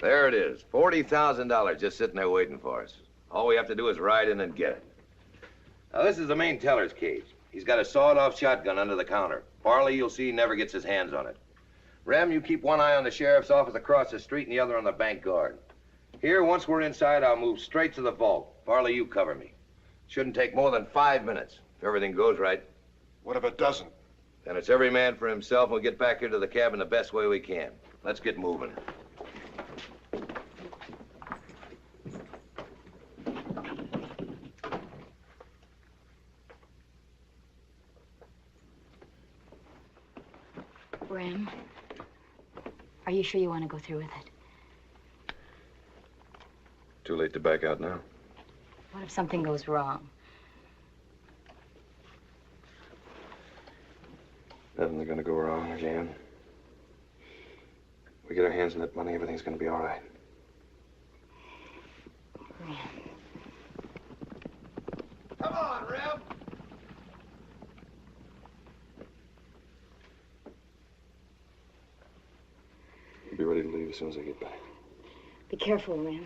There it is. $40,000 just sitting there waiting for us. All we have to do is ride in and get it. Now, this is the main teller's cage. He's got a sawed-off shotgun under the counter. Farley, you'll see, never gets his hands on it. Rem, you keep one eye on the sheriff's office across the street and the other on the bank guard. Here, once we're inside, I'll move straight to the vault. Farley, you cover me. Shouldn't take more than 5 minutes, if everything goes right. What if it doesn't? Then it's every man for himself. We'll get back here to the cabin the best way we can. Let's get moving. Rem, are you sure you want to go through with it? Too late to back out now. What if something goes wrong? Nothing's gonna go wrong again. We get our hands on that money, everything's gonna be all right. Rem. Come on, Rem! I'll be ready to leave as soon as I get back. Be careful, Rem.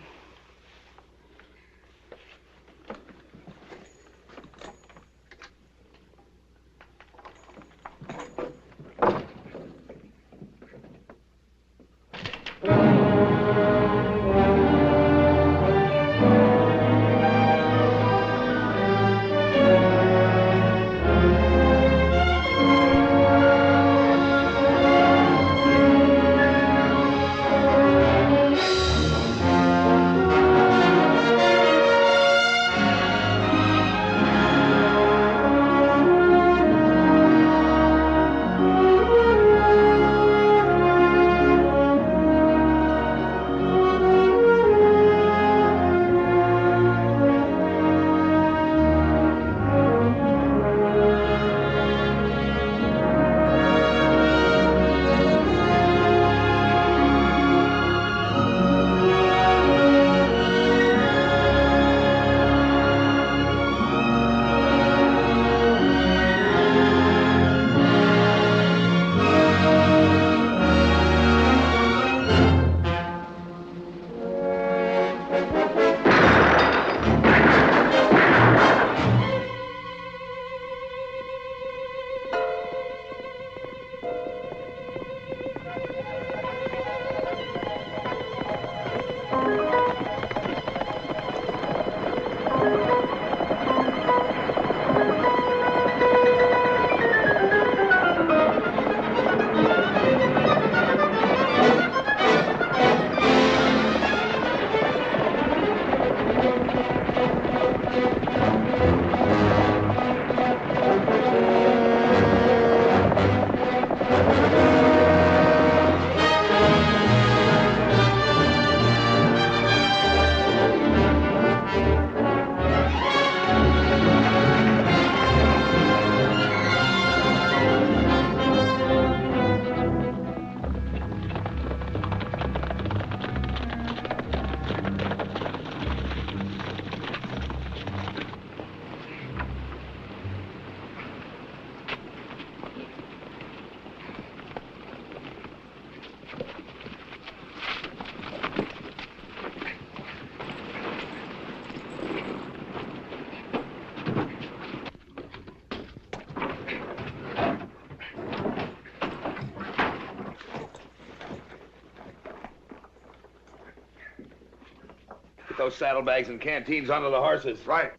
Those saddlebags and canteens onto the horses. Right.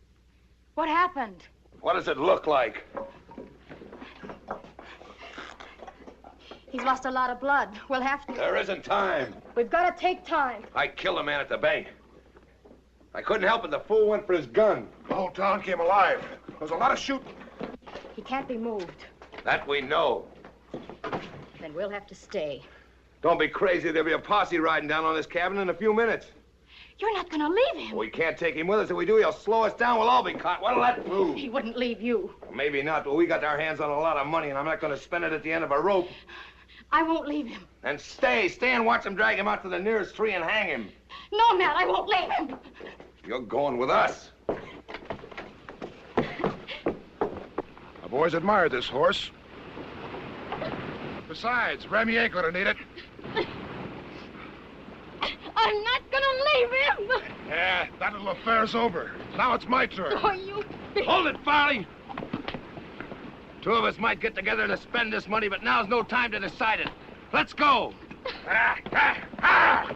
What happened? What does it look like? He's lost a lot of blood. We'll have to... There isn't time. We've got to take time. I killed a man at the bank. I couldn't help it. The fool went for his gun. The whole town came alive. There was a lot of shooting. He can't be moved. That we know. Then we'll have to stay. Don't be crazy. There'll be a posse riding down on this cabin in a few minutes. You're not going to leave him. We can't take him with us. If we do, he'll slow us down. We'll all be caught. What'll that prove? He wouldn't leave you. Maybe not, but we got our hands on a lot of money, and I'm not going to spend it at the end of a rope. I won't leave him. And stay and watch them drag him out to the nearest tree and hang him. No, Matt, I won't leave him. You're going with us. The boys admired this horse. Besides, Remy ain't gonna need it. I I'm not gonna leave him. Yeah, that little affair's over. Now it's my turn. Oh, you big... Hold it, Farley! Two of us might get together to spend this money, but now's no time to decide it. Let's go! Ah, ah, ah!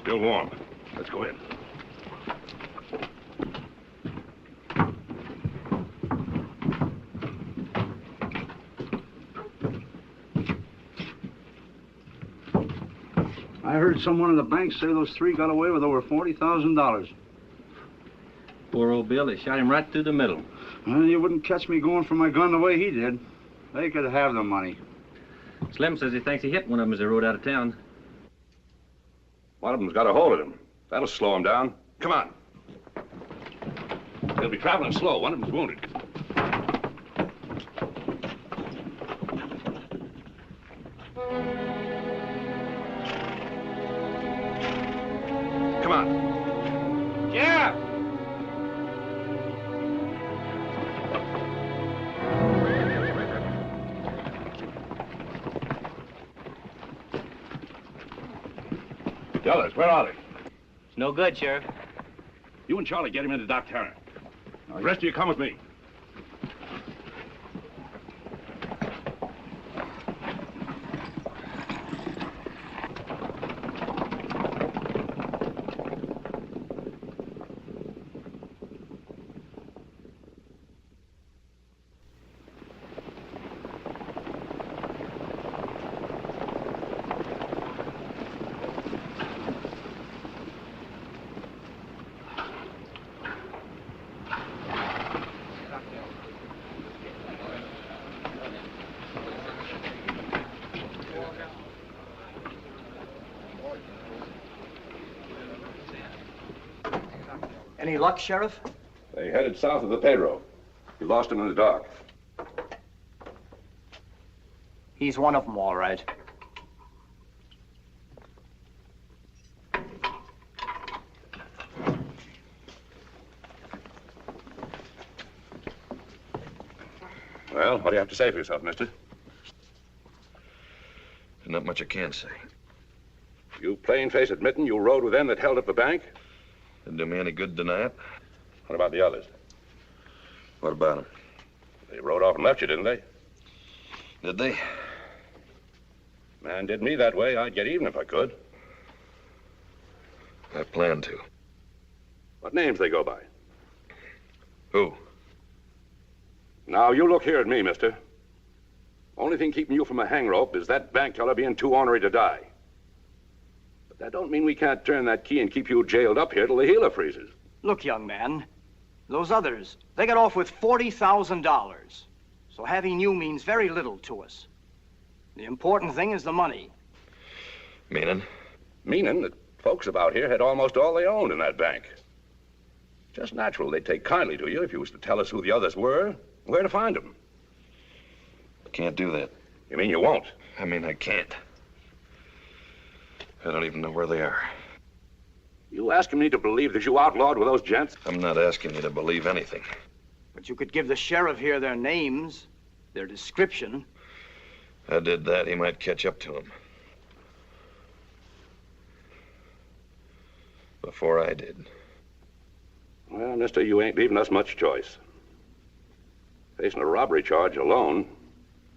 Still warm. Let's go in. I heard someone in the bank say those three got away with over $40,000. Poor old Bill, they shot him right through the middle. Well, you wouldn't catch me going for my gun the way he did. They could have the money. Slim says he thinks he hit one of them as they rode out of town. One of them's got a hold of him. That'll slow him down. Come on. They'll be traveling slow. One of them's wounded. Come on. Yeah! The others, where are they? It's no good, Sheriff. You and Charlie get him into Doc Turner. Now, the rest of you come with me. Any luck, Sheriff? They headed south of the Pedro. You lost him in the dark. He's one of them, all right. Well, what do you have to say for yourself, mister? Not much I can say. You plain-faced admitting you rode with them that held up the bank? Didn't do me any good to deny it. What about the others? What about them? They rode off and left you, didn't they? Did they? Man did me that way. I'd get even if I could. I plan to. What names they go by? Who? Now, you look here at me, mister. Only thing keeping you from a hang rope is that bank teller being too ornery to die. But that don't mean we can't turn that key and keep you jailed up here till the healer freezes. Look, young man, those others, they got off with $40,000. So having you means very little to us. The important thing is the money. Meaning? Meaning that folks about here had almost all they owned in that bank. Just natural they'd take kindly to you if you was to tell us who the others were, where to find them. Can't do that. You mean you won't? I mean, I can't. I don't even know where they are. You asking me to believe that you outlawed with those gents? I'm not asking you to believe anything. But you could give the sheriff here their names, their description. If I did that, he might catch up to him. Before I did. Well, mister, you ain't leaving us much choice. Facing a robbery charge alone,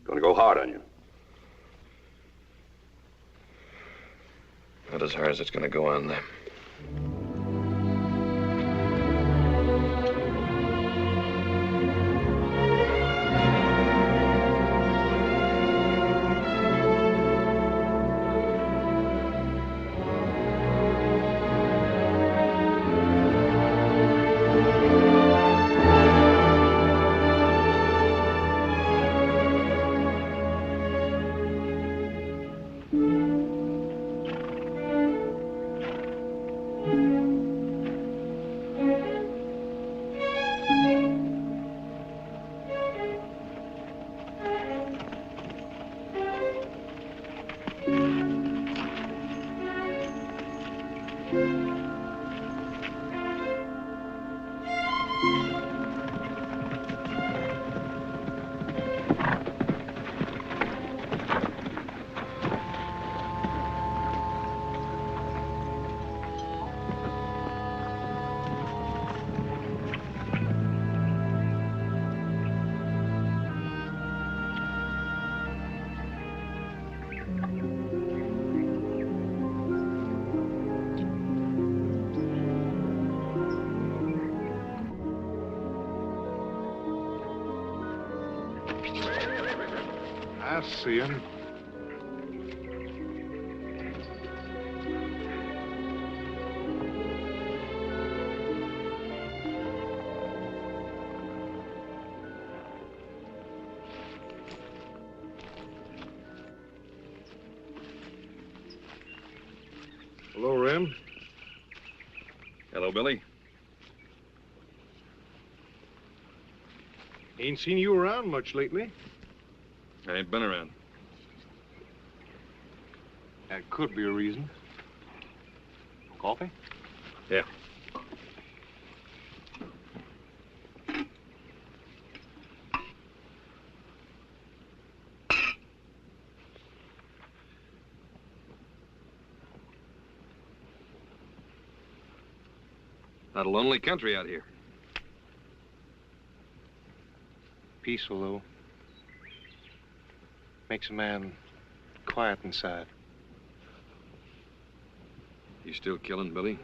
gonna go hard on you. Not as hard as it's gonna go on them. I see him. Hello, Rem. Hello, Billy. Ain't seen you around much lately. I ain't been around. That could be a reason. Coffee? Yeah. Not a lonely country out here. Peaceful, though. Makes a man quiet inside. You still killing, Billy?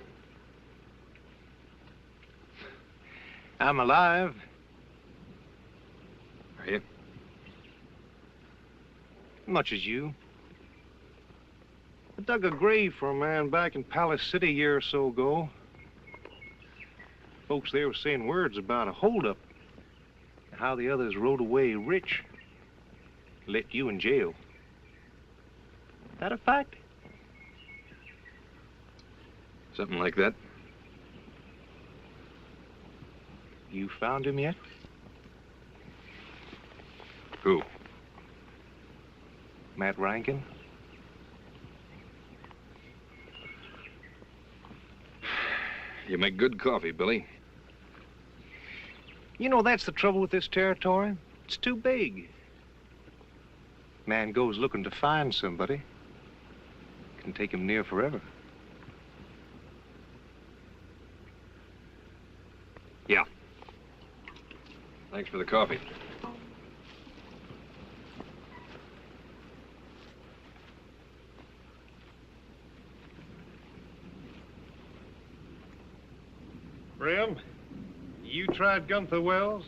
I'm alive. Are you? Much as you. I dug a grave for a man back in Palace City a year or so ago. Folks there were saying words about a holdup and how the others rode away rich. Left you in jail. That a fact? Something like that. You found him yet? Who? Matt Rankin? You make good coffee, Billy. You know, that's the trouble with this territory. It's too big. Man goes looking to find somebody. Can take him near forever. Yeah. Thanks for the coffee. Rem, you tried Gunther Wells?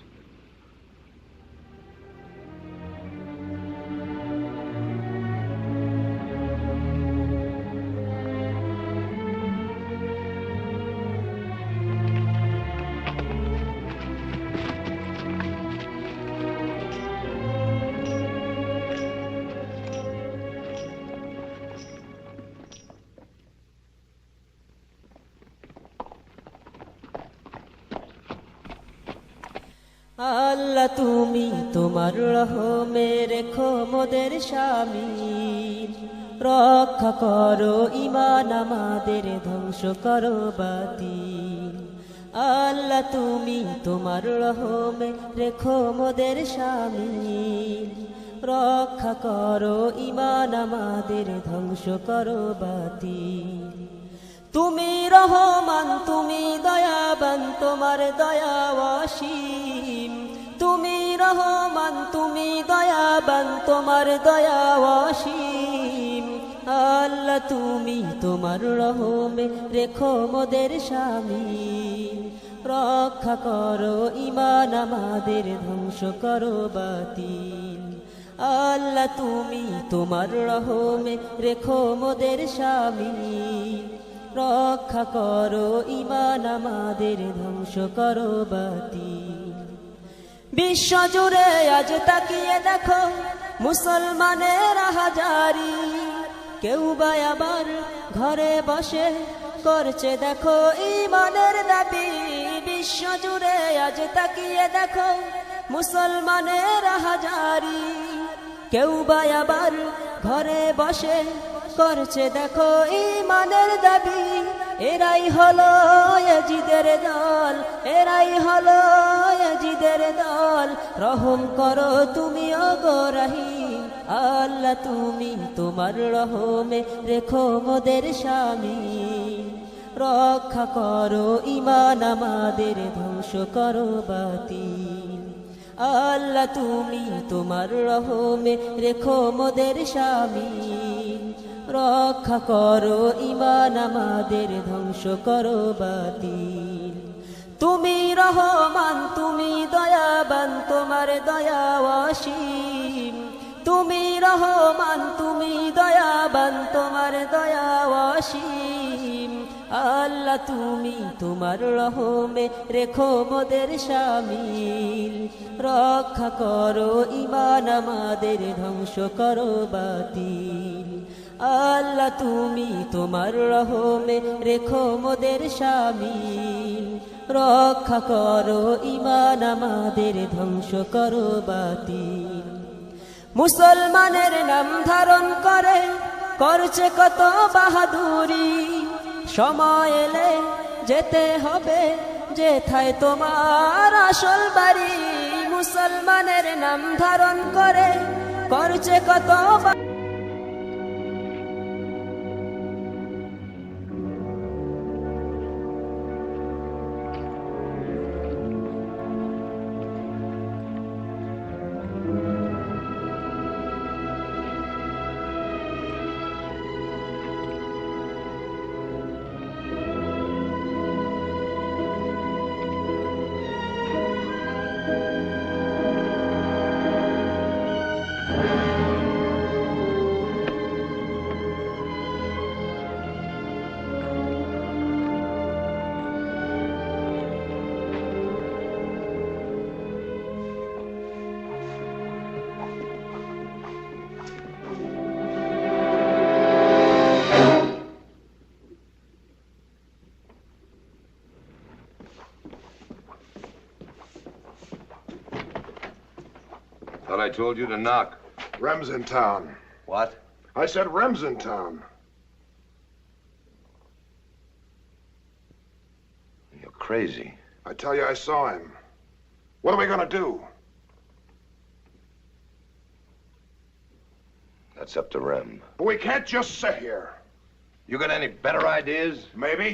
আল্লাহ তুমি তোমার রহমে রেখো মোদের স্বামীর রক্ষা করো ঈমান আমাদের, ধ্বংস করো বাতিল। আল্লাহ তুমি তোমার রহমে রেখো মোদের শামিল, রক্ষা করো ঈমান আমাদের, ধ্বংস করো বাতিল। তুমি রহমান তুমি দয়াবান, তোমার দয়া অসীম। তুমি রহমান তুমি দয়াবান, তোমার দয়া অসীম। আল্লাহ তুমি তোমার রহমে রেখো মোদের শামিল, রক্ষা করো ঈমান আমাদের, ধ্বংস করো বাতিল। আল্লাহ তুমি তোমার রহমে রেখো মোদের শামিল, রক্ষা করো ঈমান আমাদের, ধ্বংস করো বাতিল। বিশ্ব জুড়ে আজ তাকিয়ে দেখো মুসলমানের হাজারি, কেউ বা আবার ঘরে বসে করছে দেখো ঈমানের দাবি। বিশ্ব জুড়ে আজ তাকিয়ে দেখো মুসলমানের হাজারি, কেউ বা আবার ঘরে বসে করছে দেখো ঈমানের দাবি। এরাই হলো ইয়াজিদের দল, এরাই হলো ইয়াজিদের দল। রহম করো তুমি ওগো রহিম, আল্লাহ তুমি তোমার রহমে রেখো মোদের শামিল, রক্ষা করো ঈমান আমাদের, ধ্বংস করো বাতিল। আল্লাহ তুমি তোমার রহমে রেখো মোদের শামিল, রক্ষা করো ঈমান আমাদের, ধ্বংস করো বাতিল। তুমি রহমান তুমি দয়াবান, তোমার দয়া অসীম। তুমি রহমান তুমি দয়াবান, তোমার দয়া অসীম। আল্লাহ তুমি তোমার রহমে রেখো মোদের শামিল, রক্ষা করো ঈমান আমাদের, ধ্বংস করো বাতিল। আল্লাহ তুমি তোমার রহমে রেখো মোদের শামিল, রক্ষা করো ঈমান আমাদের, ধ্বংস করো বাতিল। মুসলমানের নাম ধারণ করে করছে কত বাহাদুরি, সময় এলে যেতে হবে যেথায় তোমার আসল বাড়ি। মুসলমানের নাম ধারণ করে করছে কত Thought I told you to knock. Rem's in town. What? I said Rem's in town. You're crazy. I tell you, I saw him. What are we gonna do? That's up to Rem. But we can't just sit here. You got any better ideas? Maybe.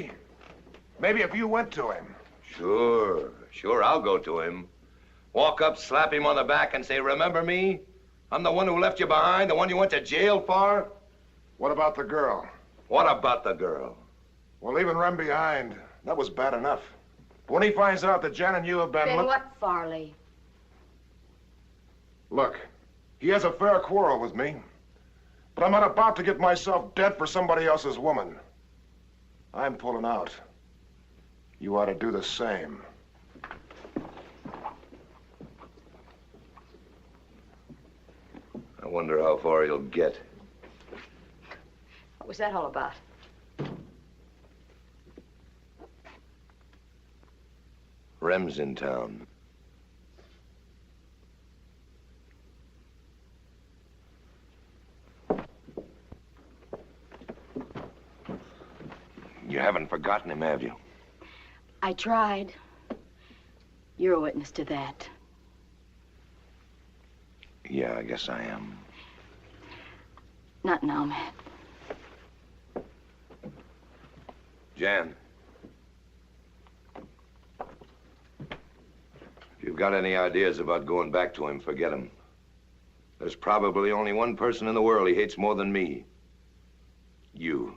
Maybe if you went to him. Sure, I'll go to him. Walk up, slap him on the back, and say, remember me? I'm the one who left you behind, the one you went to jail for? What about the girl? What about the girl? Well, leaving Rem behind, that was bad enough. But when he finds out that Jen and you have been... Then what, Farley? Look, he has a fair quarrel with me. But I'm not about to get myself dead for somebody else's woman. I'm pulling out. You ought to do the same. I wonder how far he'll get. What was that all about? Rem's in town. You haven't forgotten him, have you? I tried. You're a witness to that. Yeah, I guess I am. Not now, Matt. Jan. If you've got any ideas about going back to him, forget him. There's probably only one person in the world he hates more than me. You.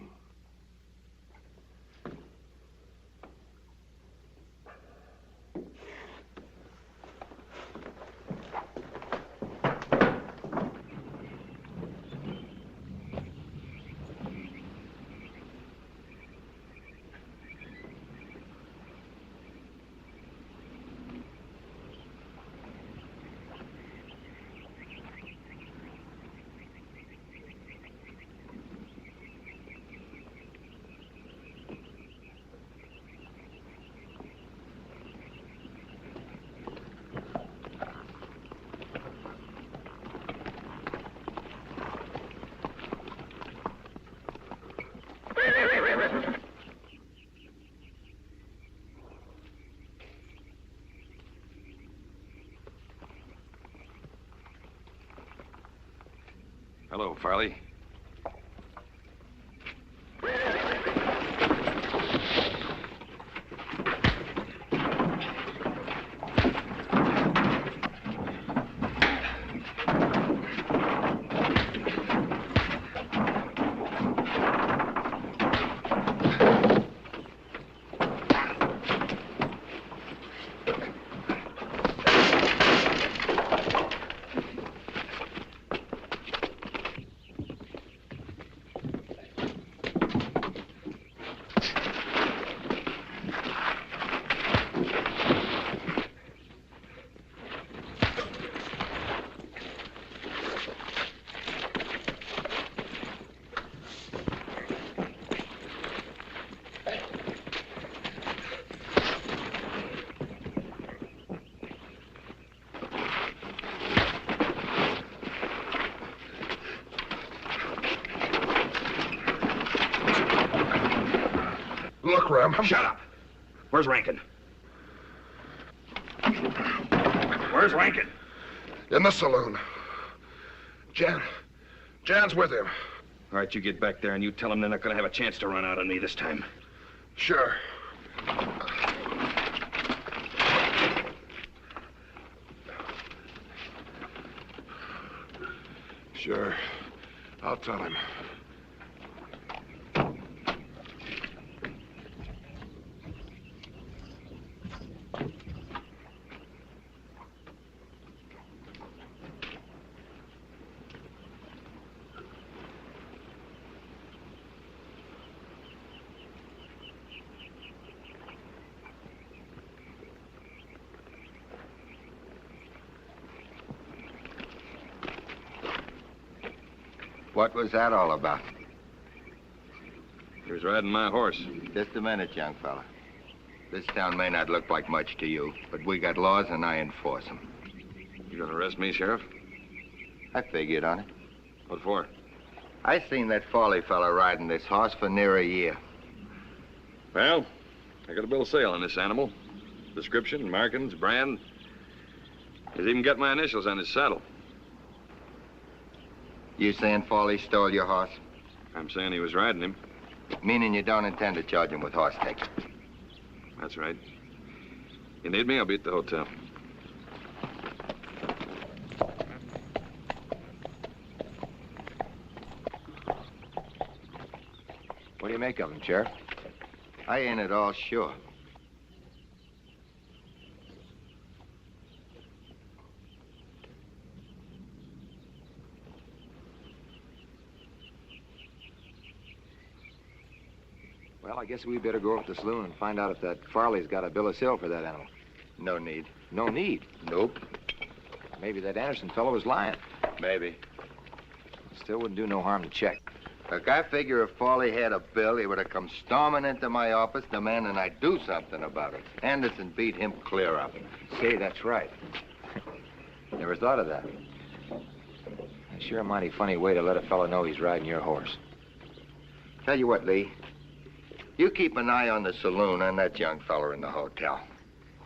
Hello, Farley. Look, Rem. Shut up. Where's Rankin? Where's Rankin? In the saloon. Jan's with him. All right, you get back there and you tell them they're not going to have a chance to run out on me this time. Sure. Sure. I'll tell him. What was that all about? He was riding my horse. Just a minute, young fella. This town may not look like much to you, but we got laws and I enforce them. You gonna arrest me, Sheriff? I figured on it. What for? I seen that Farley fella riding this horse for near a year. Well, I got a bill of sale on this animal. Description, markings, brand. He's even got my initials on his saddle. You saying Farley stole your horse? I'm saying he was riding him. Meaning you don't intend to charge him with horse taking? That's right. You need me, I'll be at the hotel. What do you make of him, Sheriff? I ain't at all sure. Well, I guess we better go up to the saloon and find out if that Farley's got a bill of sale for that animal. No need. No need? Nope. Maybe that Anderson fellow was lying. Maybe. Still wouldn't do no harm to check. Look, I figure if Farley had a bill, he would have come storming into my office demanding I do something about it. Anderson beat him clear up. Say, that's right. Never thought of that. Sure a mighty funny way to let a fellow know he's riding your horse. Tell you what, Lee. You keep an eye on the saloon and that young fella in the hotel.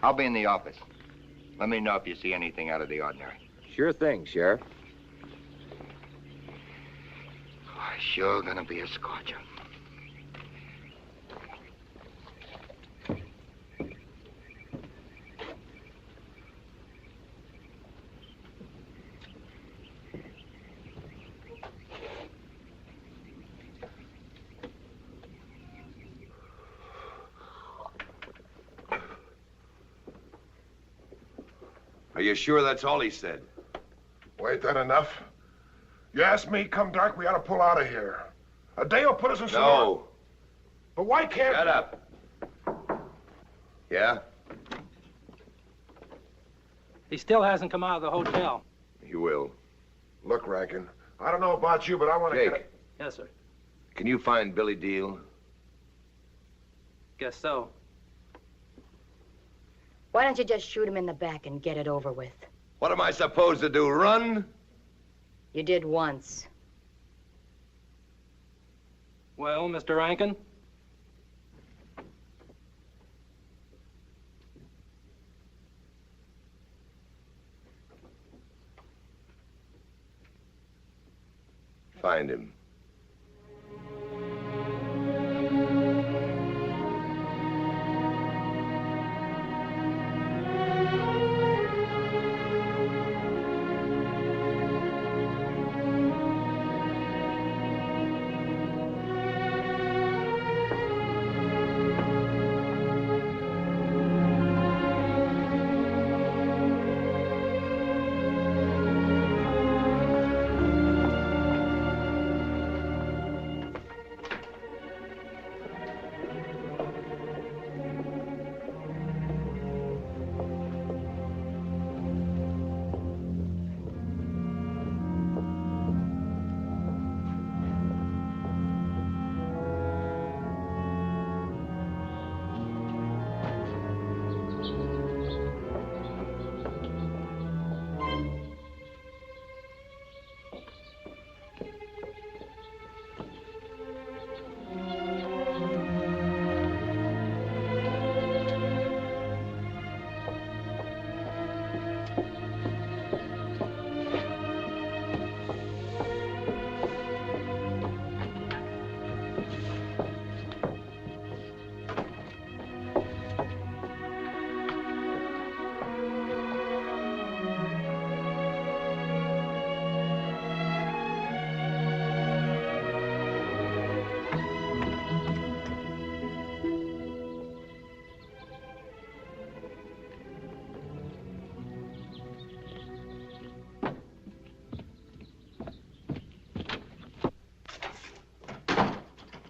I'll be in the office. Let me know if you see anything out of the ordinary. Sure thing, Sheriff. Oh, it's sure gonna be a scorcher. Are you sure that's all he said? Wait, that enough? You asked me, come dark, we ought to pull out of here. A day will put us in some... No. But why can't... Shut up. Yeah? He still hasn't come out of the hotel. He will. Look, Rankin, I don't know about you, but I want to Jake. get... Yes, sir. Can you find Billy Deal? Guess so. Why don't you just shoot him in the back and get it over with? What am I supposed to do, run? You did once. Well, Mr. Rankin? Find him.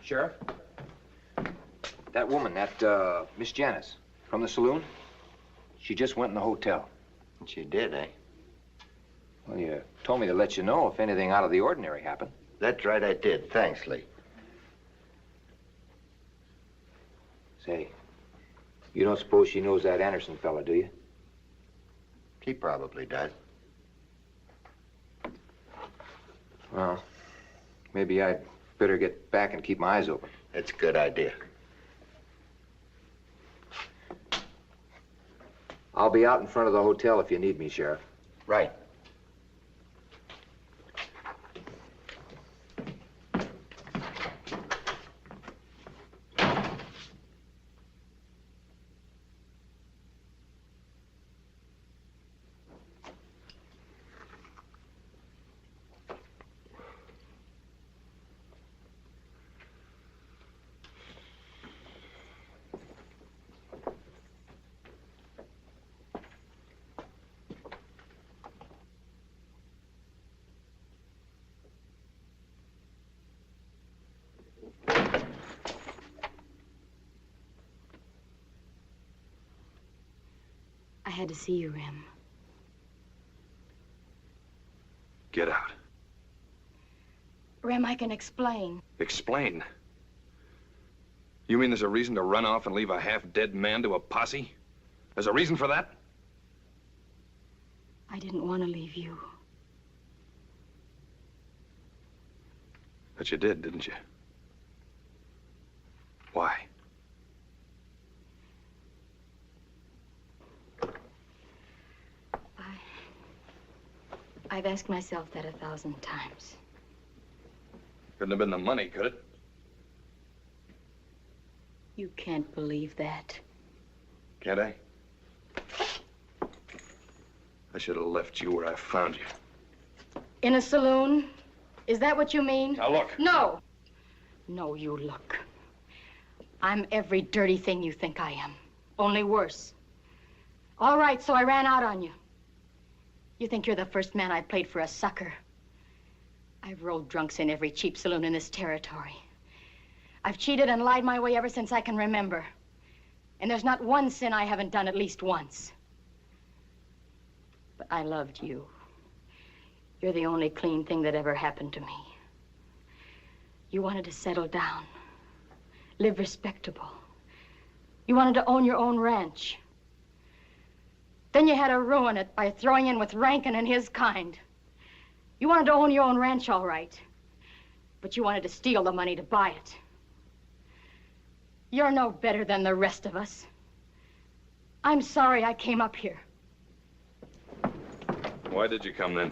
Sheriff? That woman, that, Miss Janice, from the saloon, she just went in the hotel. She did, eh? Well, you told me to let you know if anything out of the ordinary happened. That's right, I did. Thanks, Lee. Say, you don't suppose she knows that Anderson fella, do you? He probably does. Well, maybe I'd better get back and keep my eyes open. It's a good idea. I'll be out in front of the hotel if you need me, Sheriff. Right. I had to see you, Rem. Get out. Rem, I can explain. Explain. You mean there's a reason to run off and leave a half-dead man to a posse? There's a reason for that? I didn't want to leave you. But you did, didn't you? Why? I've asked myself that 1,000 times. Couldn't have been the money, could it? You can't believe that. Can't I? I should have left you where I found you. In a saloon? Is that what you mean? Now look. No. No, you look. I'm every dirty thing you think I am. Only worse. All right, so I ran out on you. You think you're the first man I played for a sucker. I've rolled drunks in every cheap saloon in this territory. I've cheated and lied my way ever since I can remember. And there's not one sin I haven't done at least once. But I loved you. You're the only clean thing that ever happened to me. You wanted to settle down, live respectable. You wanted to own your own ranch. Then you had to ruin it by throwing in with Rankin and his kind. You wanted to own your own ranch, all right. But you wanted to steal the money to buy it. You're no better than the rest of us. I'm sorry I came up here. Why did you come then?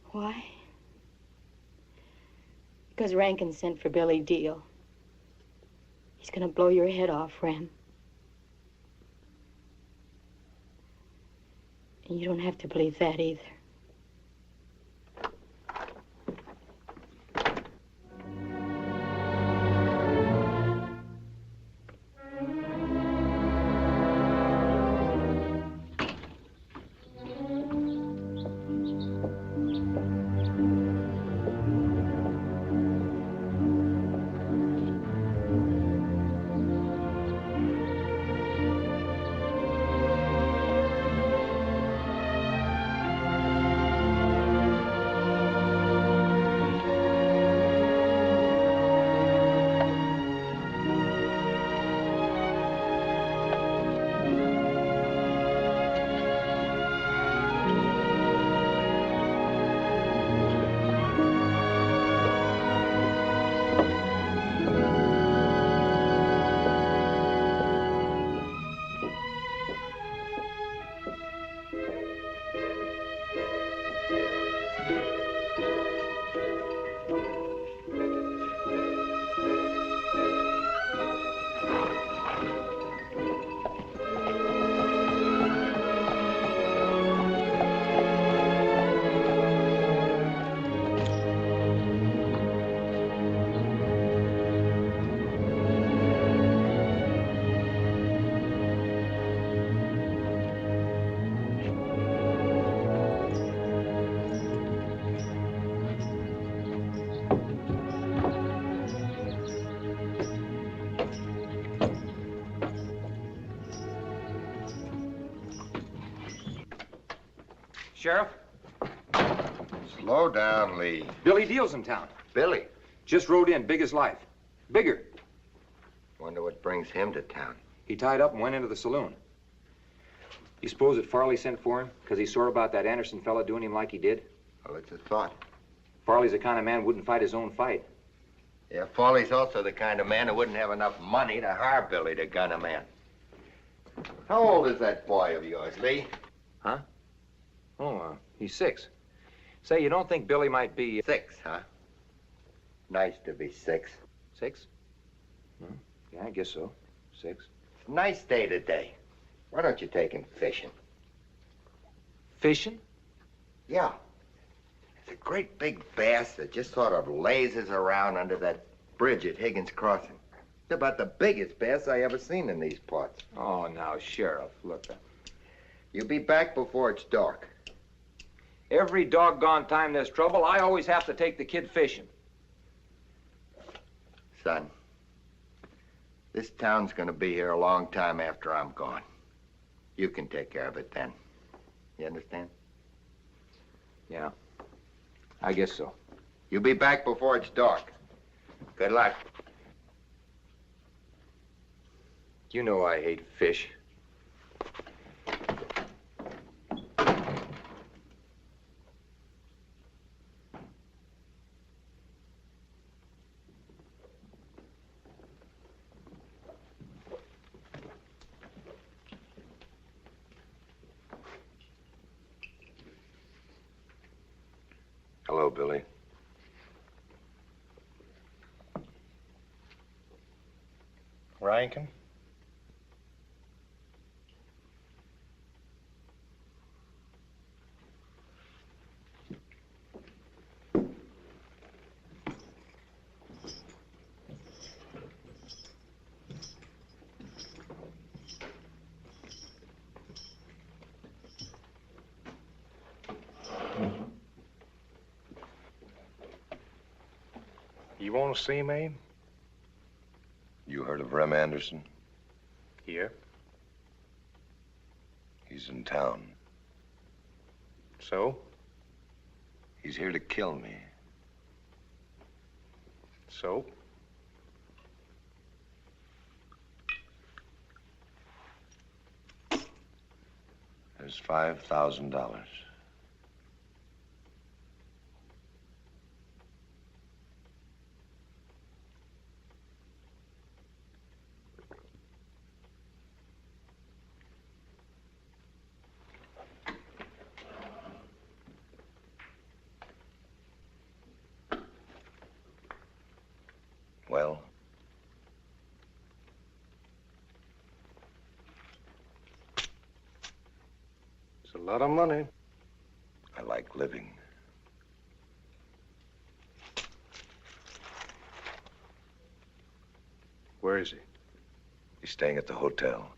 Why? Because Rankin sent for Billy Deal. He's gonna blow your head off, Rem. And you don't have to believe that either. Sheriff? Slow down, Lee. Billy Deal's in town. Billy? Just rode in, big as life. Bigger. Wonder what brings him to town. He tied up and went into the saloon. You suppose that Farley sent for him because he's sore about that Anderson fella doing him like he did? Well, it's a thought. Farley's the kind of man who wouldn't fight his own fight. Yeah, Farley's also the kind of man who wouldn't have enough money to hire Billy to gun a man. How old is that boy of yours, Lee? Huh? Oh, he's 6. Say, you don't think Billy might be... 6, huh? Nice to be 6. 6? Yeah, I guess so. 6. It's a nice day today. Why don't you take him fishing? Fishing? Yeah. It's a great big bass that just sort of lazes around under that bridge at Higgins Crossing. It's about the biggest bass I ever seen in these parts. Oh, now, Sheriff, look. You'll be back before it's dark. Every doggone time there's trouble, I always have to take the kid fishing. Son, this town's gonna be here a long time after I'm gone. You can take care of it then. You understand? Yeah, I guess so. You'll be back before it's dark. Good luck. You know I hate fish. Hello, Billy. Rankin? You want to see me? You heard of Rem Anderson? Yeah. He's in town. So? He's here to kill me. So? There's $5,000. Well? It's a lot of money. I like living. Where is he? He's staying at the hotel.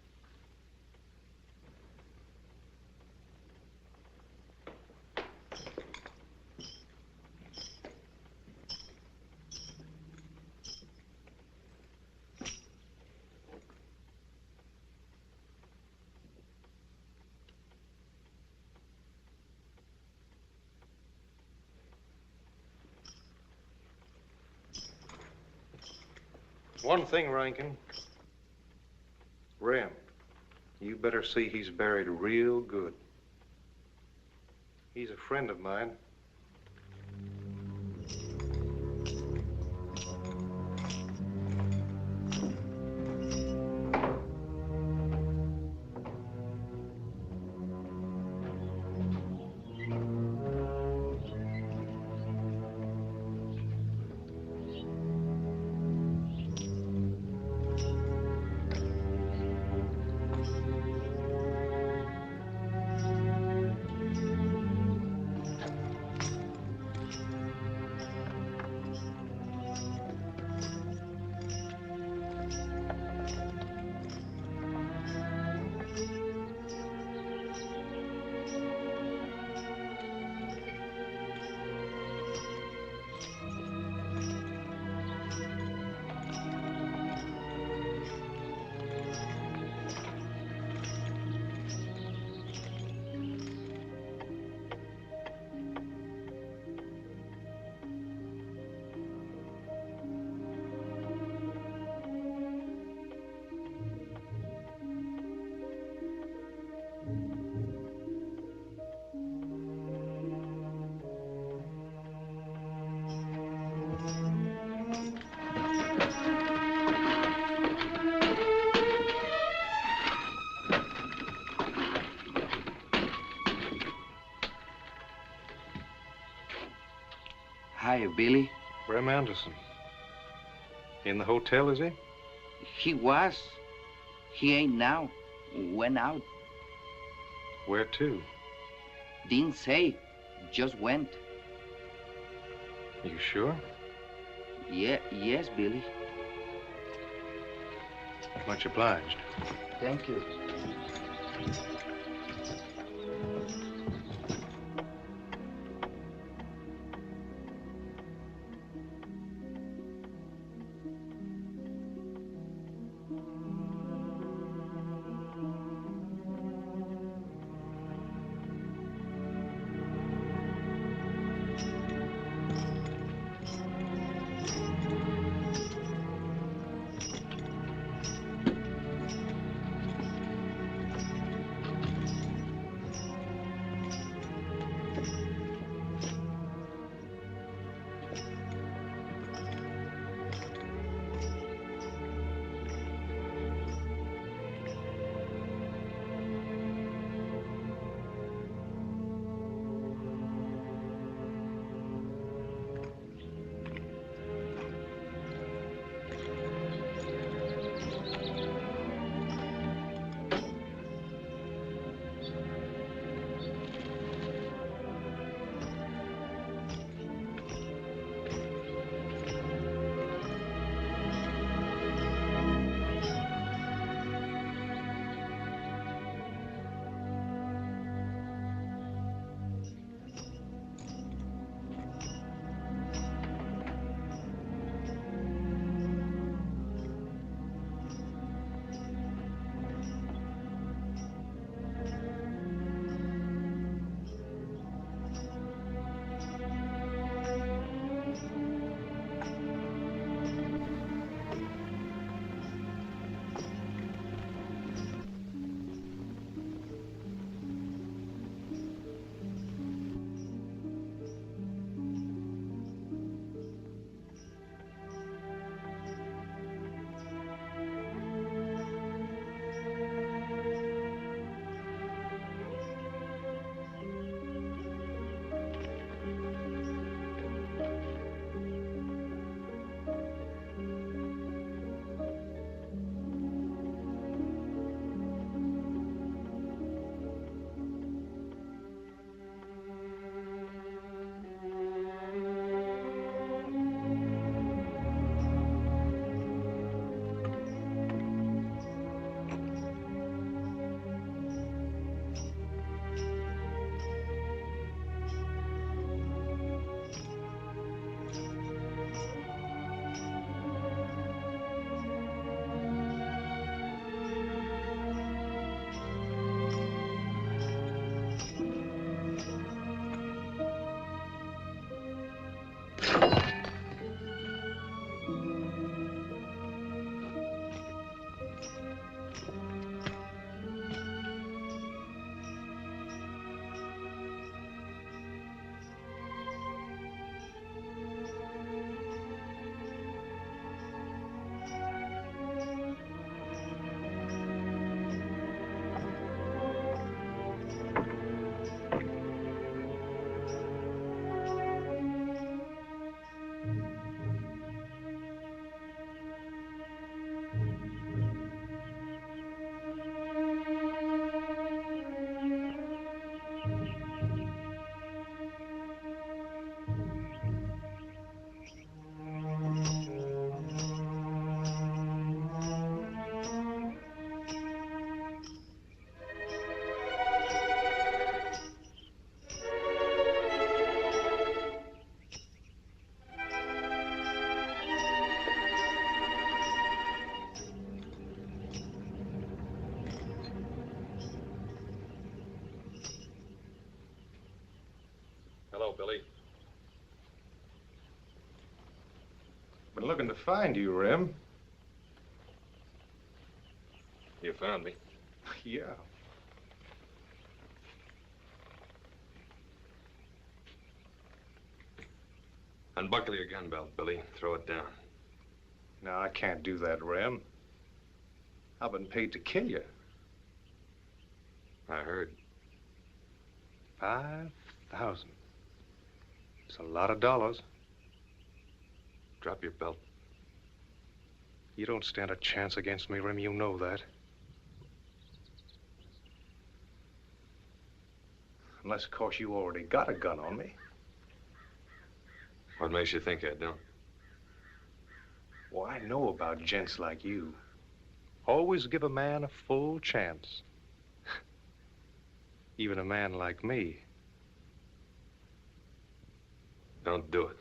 One thing, Rankin. Rem, you better see he's buried real good. He's a friend of mine. Hi, Billy. Rem Anderson. In the hotel, is he? He was. He ain't now. Went out. Where to? Didn't say. Just went. You sure? Yes, Billy. Much obliged. Thank you. Been looking to find you, Rem. You found me? Yeah. Unbuckle your gun belt, Billy. Throw it down. No, I can't do that, Rem. I've been paid to kill you. I heard. 5,000. It's a lot of dollars. Drop your belt. You don't stand a chance against me, Rem. You know that. Unless, of course, you already got a gun on me. What makes you think I don't? Well, I know about gents like you. Always give a man a full chance. Even a man like me. Don't do it.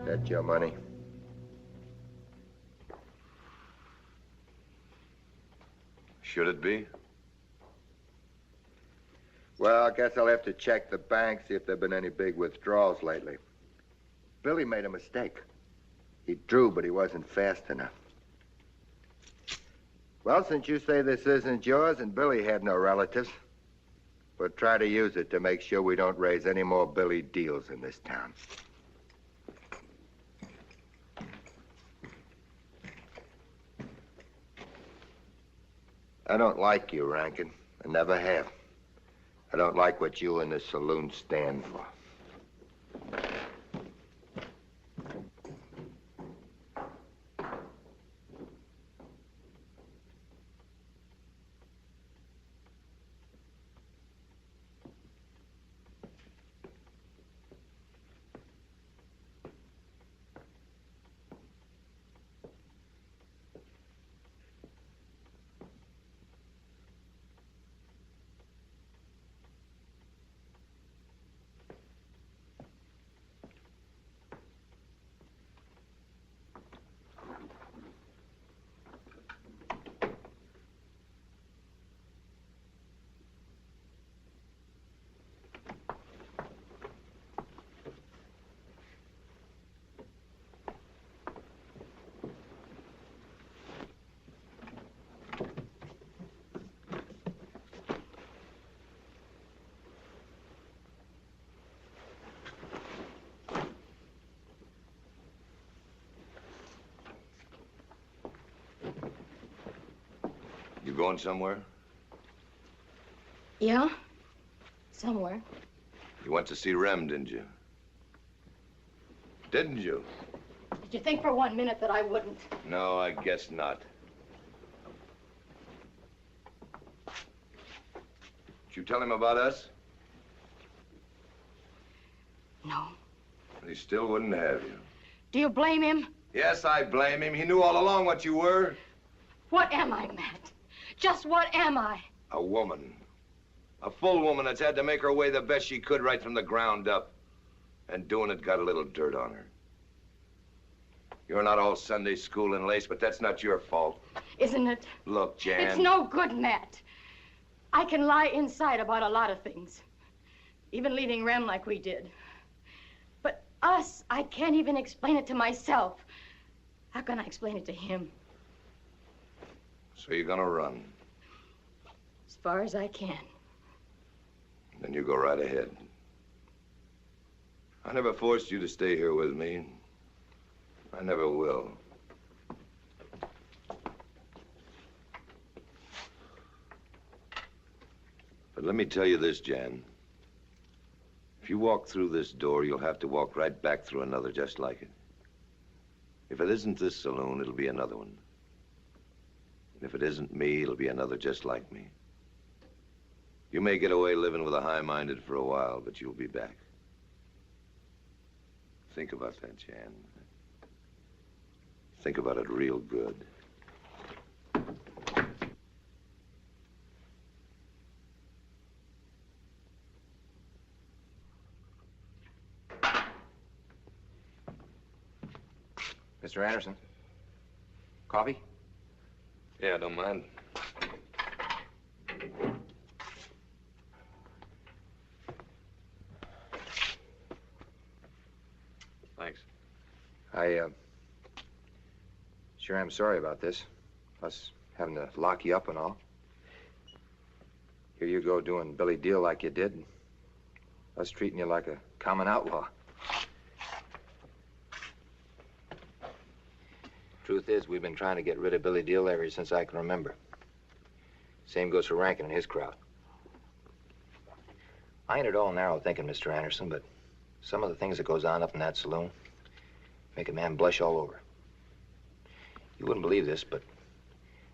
That's your money. Should it be? Well, I guess I'll have to check the bank, see if there have been any big withdrawals lately. Billy made a mistake. He drew, but he wasn't fast enough. Well, since you say this isn't yours and Billy had no relatives, we'll try to use it to make sure we don't raise any more Billy deals in this town. I don't like you, Rankin. I never have. I don't like what you and the saloon stand for. You going somewhere? Yeah? Somewhere. You went to see Rem, didn't you? Didn't you? Did you think for 1 minute that I wouldn't? No, I guess not. Did you tell him about us? No. He still wouldn't have you. Do you blame him? Yes, I blame him. He knew all along what you were. What am I, Matt? Just what am I? A woman. A full woman that's had to make her way the best she could right from the ground up. And doing it got a little dirt on her. You're not all Sunday school and lace, but that's not your fault. Isn't it? Look, Jan. It's no good, Matt. I can lie inside about a lot of things. Even leaving Rem like we did. But us, I can't even explain it to myself. How can I explain it to him? So you're gonna run. As far as I can. Then you go right ahead. I never forced you to stay here with me. I never will. But let me tell you this, Jan. If you walk through this door, you'll have to walk right back through another just like it. If it isn't this saloon, it'll be another one. And if it isn't me, it'll be another just like me. You may get away living with a high-minded for a while, but you'll be back. Think about that, Jan. Think about it real good. Mr. Anderson, coffee? Yeah, don't mind. Thanks. I sure am sorry about this. Us having to lock you up and all. Here you go doing Billy Deal like you did. And us treating you like a common outlaw. Truth is, we've been trying to get rid of Billy Deal ever since I can remember. Same goes for Rankin and his crowd. I ain't at all narrow thinking, Mr. Anderson, but some of the things that goes on up in that saloon make a man blush all over. You wouldn't believe this, but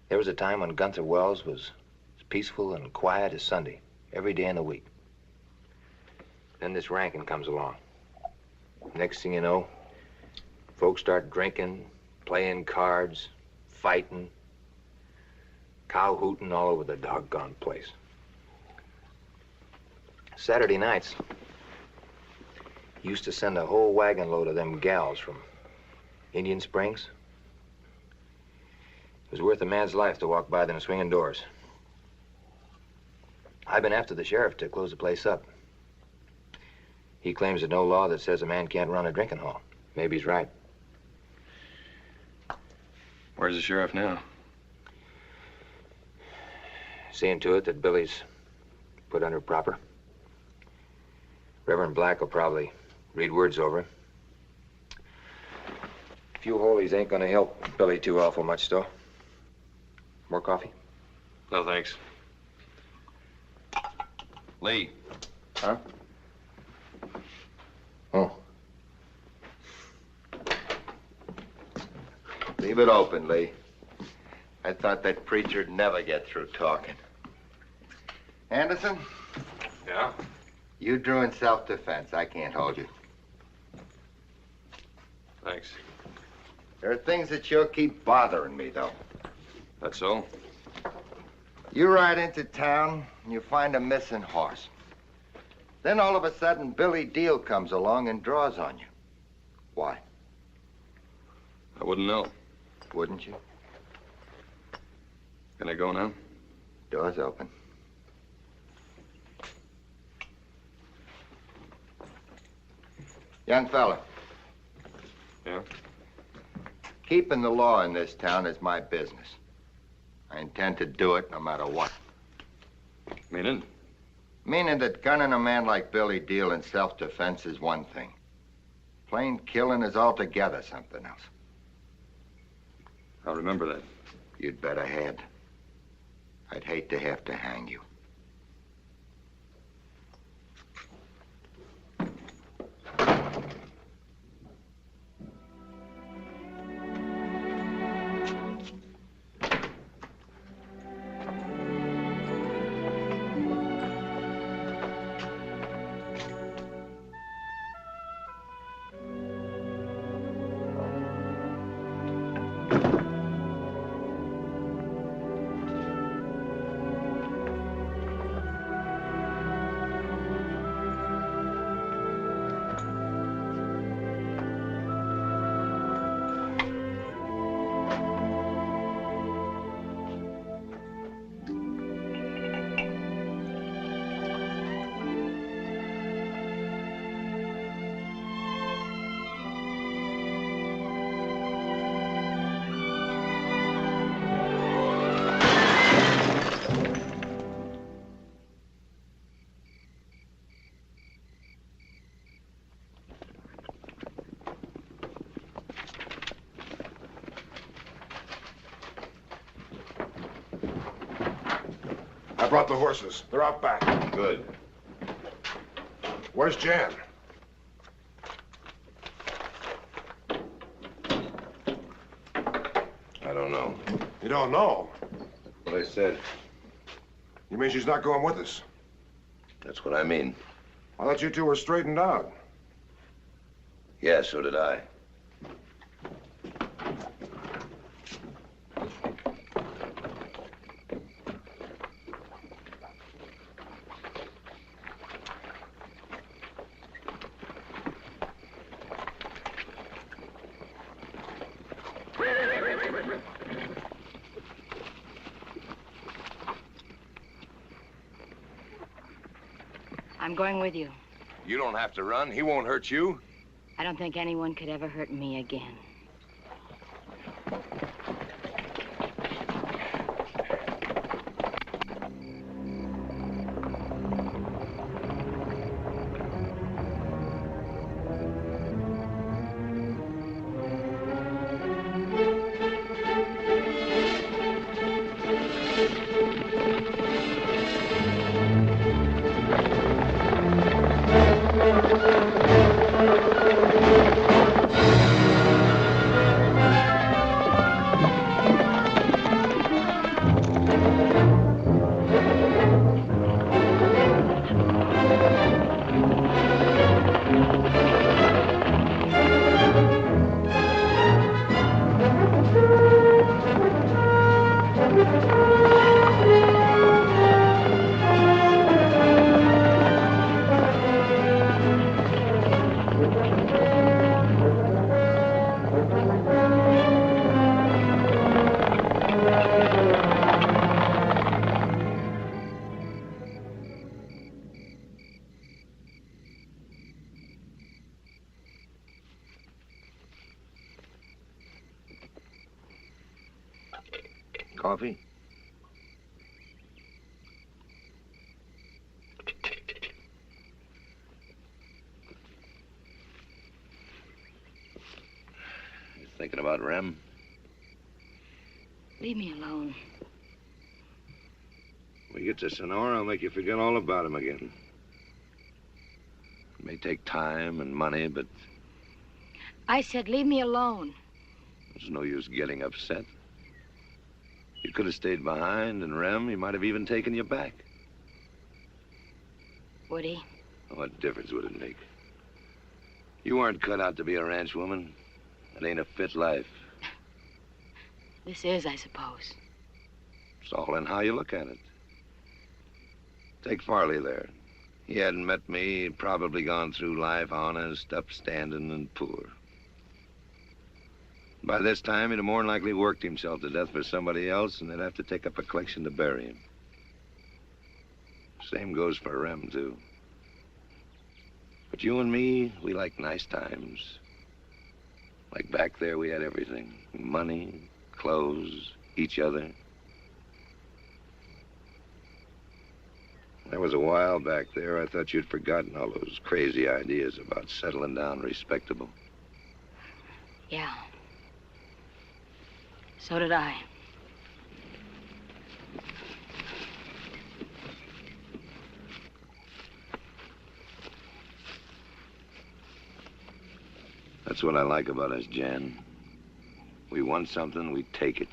there was a time when Gunther Wells was as peaceful and quiet as Sunday, every day in the week. Then this Rankin comes along. Next thing you know, folks start drinking, playing cards, fighting, cow hooting all over the doggone place. Saturday nights, he used to send a whole wagon load of them gals from Indian Springs. It was worth a man's life to walk by them swinging doors. I've been after the sheriff to close the place up. He claims there's no law that says a man can't run a drinking hall. Maybe he's right. Where's the sheriff now? Seeing to it that Billy's put under proper. Reverend Black will probably read words over him. A few holies ain't gonna help Billy too awful much, though. More coffee? No, thanks. Lee. Huh? Oh. Leave it open, Lee. I thought that preacher'd never get through talking. Anderson? Yeah? You drew in self-defense. I can't hold you. Thanks. There are things that sure keep bothering me, though. That's so? You ride into town, and you find a missing horse. Then all of a sudden, Billy Deal comes along and draws on you. Why? I wouldn't know. Wouldn't you? Can I go now? Door's open. Young fella. Yeah? Keeping the law in this town is my business. I intend to do it no matter what. Meaning? Meaning that gunning a man like Billy Deal in self-defense is one thing. Plain killing is altogether something else. I'll remember that. You'd bet I had. I'd hate to have to hang you. I brought the horses. They're out back. Good. Where's Jan? I don't know. You don't know? What I said. You mean she's not going with us? That's what I mean. I thought you two were straightened out. Yeah, so did I. I'm going with you. You don't have to run. He won't hurt you. I don't think anyone could ever hurt me again. Coffee? You thinking about Rem? Leave me alone. When we get to Sonora, I'll make you forget all about him again. It may take time and money, but I said leave me alone. there's no use getting upset. You could have stayed behind, and Rem, he might have even taken you back. Would he? What difference would it make? You weren't cut out to be a ranch woman. It ain't a fit life. This is, I suppose. It's all in how you look at it. Take Farley there. He hadn't met me. He'd probably gone through life honest, upstanding, and poor. By this time, he'd have more than likely worked himself to death for somebody else, and they'd have to take up a collection to bury him. Same goes for Rem, too. But you and me, we like nice times. Like back there, we had everything. Money, clothes, each other. There was a while back there, I thought you'd forgotten all those crazy ideas about settling down respectable. Yeah. So did I. That's what I like about us, Jan. We want something, we take it.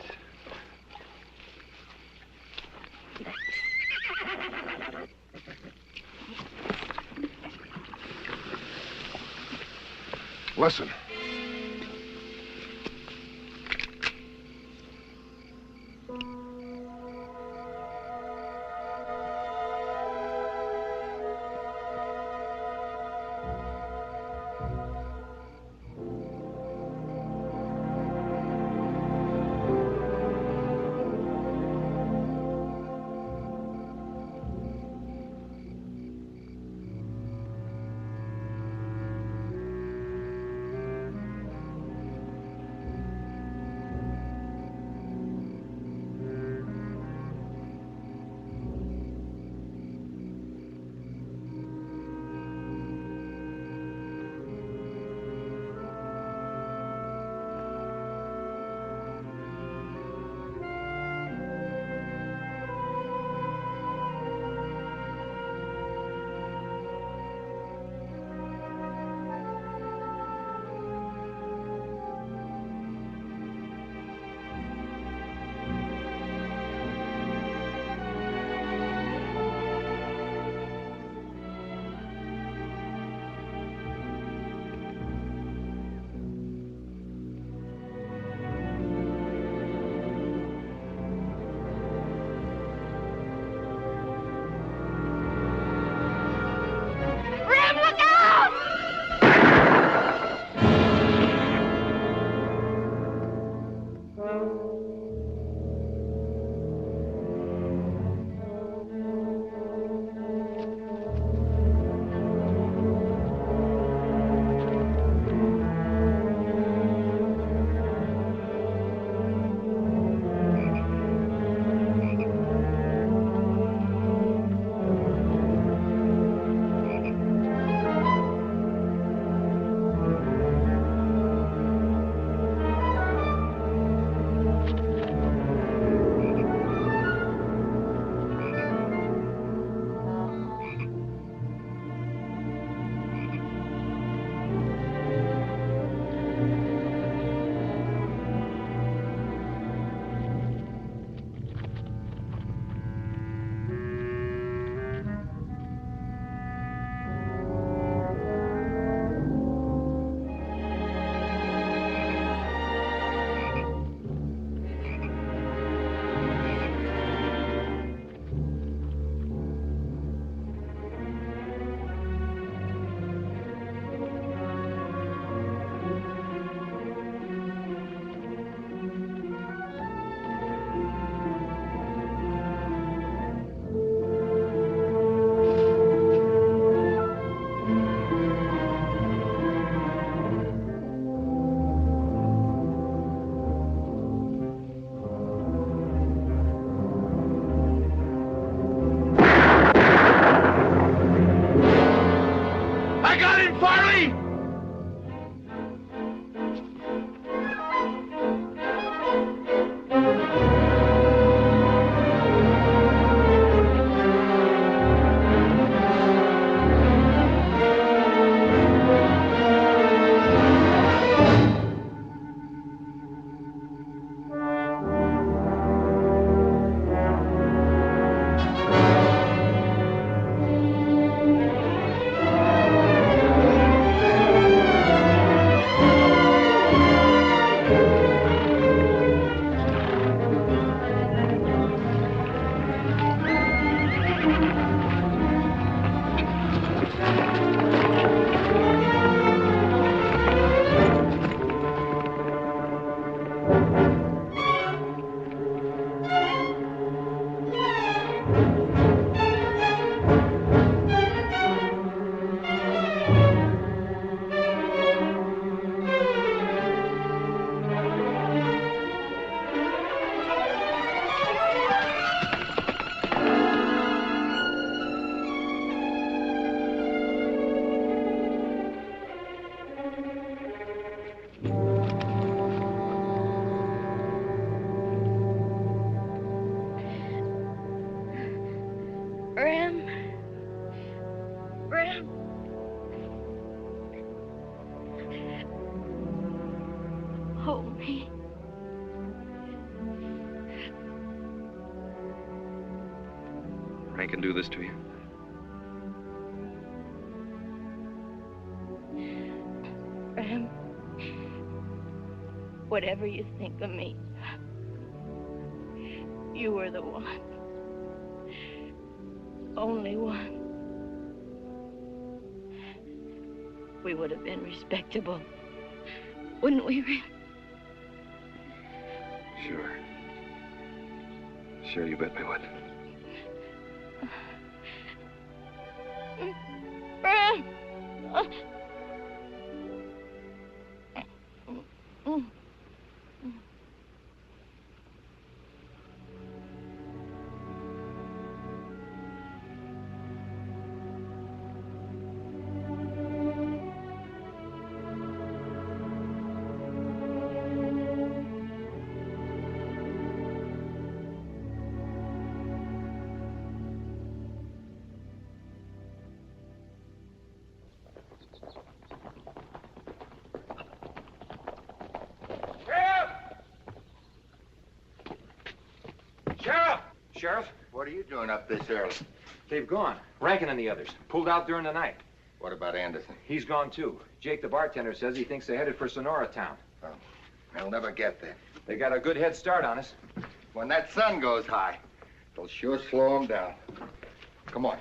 Listen. Hold me. I can do this to you. Ram, whatever you think of me, you were the one. Only one. We would have been respectable, wouldn't we, Ram? Sure. Sure, you bet we would. Ram! Sheriff? What are you doing up this early? They've gone. Rankin and the others. Pulled out during the night. What about Anderson? He's gone, too. Jake, the bartender, says he thinks they're headed for Sonora Town. Oh, they'll never get there. They got a good head start on us. When that sun goes high, it'll sure slow them down. Come on.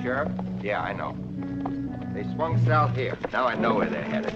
Sheriff? Yeah, I know. They swung south here. Now I know where they're headed.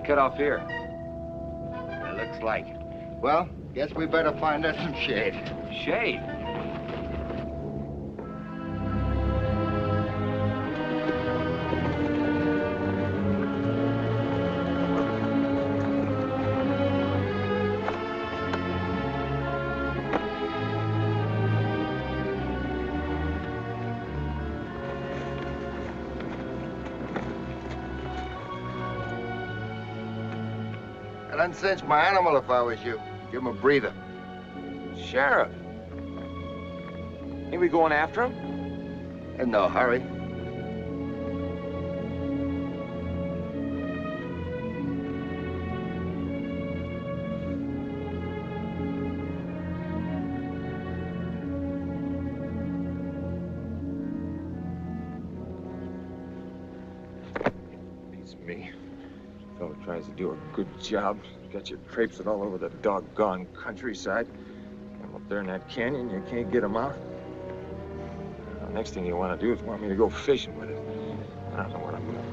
Cut off here. It looks like it. Well, guess we better find us some shade. Shade? I'd uncinch my animal if I was you. Give him a breather. Sheriff. Ain't we going after him? In no hurry. Beats me. Fellow tries to do a good job. Got you traipsing all over the doggone countryside. I'm up there in that canyon, you can't get him out. The next thing you want to do is want me to go fishing with it. I don't know what I'm doing.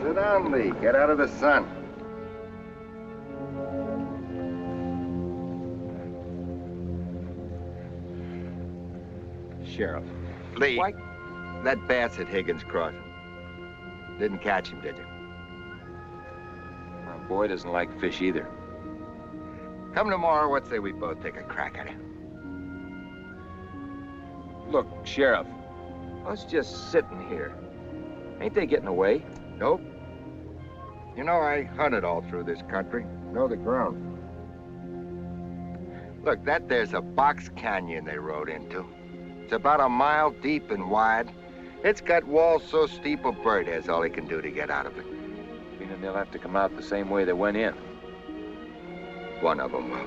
Sit down, Lee. Get out of the sun. Sheriff. Lee, that bass at Higgins Crossing. Didn't catch him, did you? My boy doesn't like fish either. Come tomorrow, what say we both take a crack at it? Look, Sheriff, us just sitting here. Ain't they getting away? Nope. You know, I hunted all through this country. Know the ground. Look, that there's a box canyon they rode into. It's about a mile deep and wide. It's got walls so steep a bird has all he can do to get out of it. Meaning they'll have to come out the same way they went in. One of them will.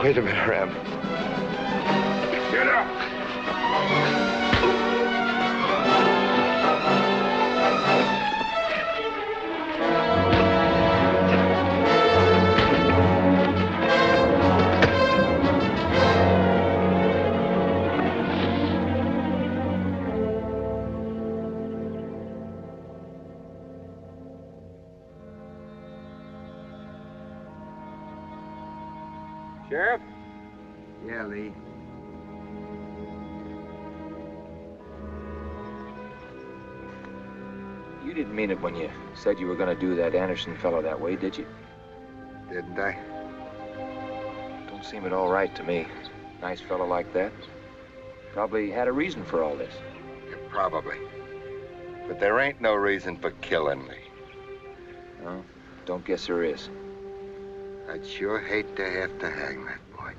Wait a minute, Ram. Get up! Sheriff? Yeah, Lee. You didn't mean it when you said you were going to do that Anderson fellow that way, did you? Didn't I? Don't seem at all right to me. Nice fellow like that. Probably had a reason for all this. Yeah, probably. But there ain't no reason for killing me. No, don't guess there is. I'd sure hate to have to hang that boy.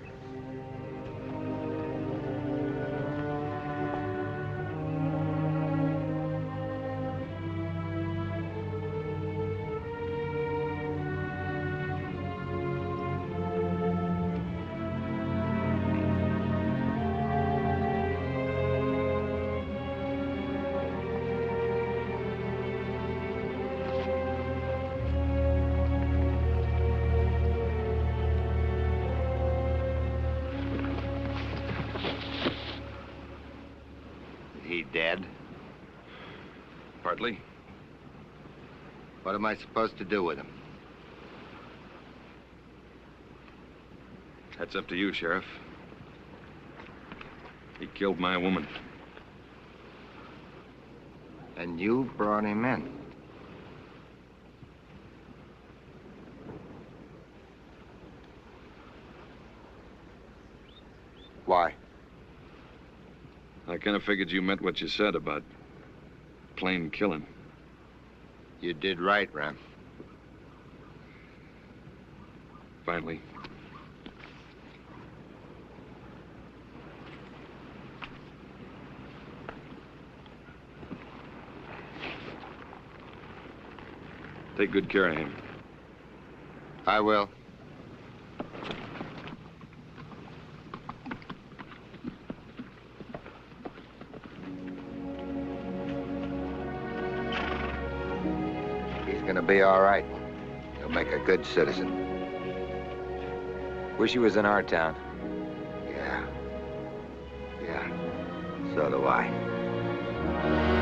he dead? Partly. What am I supposed to do with him? That's up to you, Sheriff. He killed my woman. And you brought him in. Why? I kind of figured you meant what you said about plain killing. You did right, Rem. Finally. Take good care of him. I will. He's gonna be all right. He'll make a good citizen. Wish he was in our town. Yeah. Yeah. So do I.